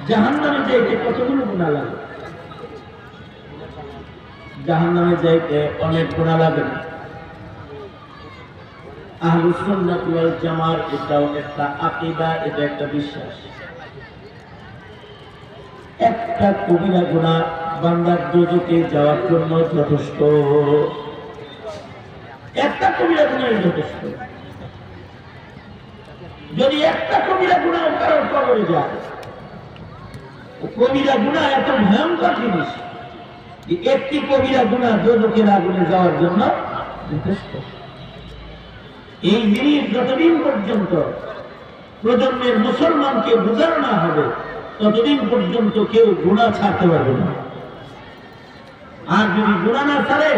জাহান্নামে যাইতে কতগুলো গুনাহ লাগে? জাহান্নামে যাইতে অনেক গুনাহ লাগে না। আহলুস সুন্নাহ ওয়াল জামাত এটাও একটা আকীদা, এটা একটা বিশ্বাস। একটা কবিরা গুনাহ বান্দার দোজখে যাওয়ার জন্য যথেষ্ট। একটা কবিরা গুনাহ যথেষ্ট। যদি একটা কবিরা গুনাহ কারোর কবরে যায়, কবিরা গুনাহ এত ভয়ঙ্কর জিনিস যে একটি কবিরা গুনাহ দোজখের আগুনে যাওয়ার জন্য যথেষ্ট। এই জিনিস যতদিন পর্যন্ত প্রজন্মের মুসলমানকে বোঝানো না হবে, ততদিন পর্যন্ত কেউ গুনাহ ছাড়তে পারবে না। আর যদি গুনাহ না ছাড়ে,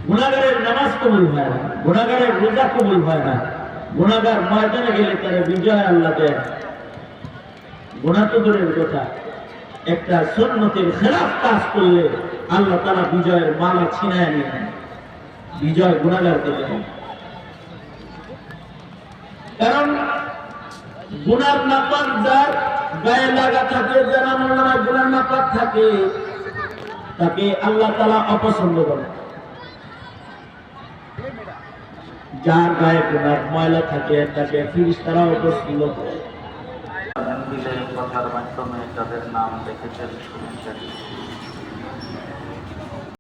গুনাহগারের নামাজ কবুল হয় না, গুনাহগারের রোজা কবুল হয় না, গুনাহগার ময়দানে গেলে তারা বিজয় আল্লাহ দেন। গুনাহ তো দূরের কথা, একটা সুন্নতের খেলাফ কাজ করলে আল্লাহ তাআলা বিজয়ের মালা ছিনায় নিয়ে নেন। বিজয় গুনাহগারকে দেন। কারণ গুনার নাপাক যার গায়ে লাগা থাকে, যার আমলনামায় গুনার নাপাক থাকে, তাকে আল্লাহ তাআলা অপছন্দ করেন। যার গায়ে গুনার ময়লা থাকে তাকে ফেরেশতারা অপছন্দ করে। কথার মাধ্যমে যাদের নাম দেখেছেন শুনেছেন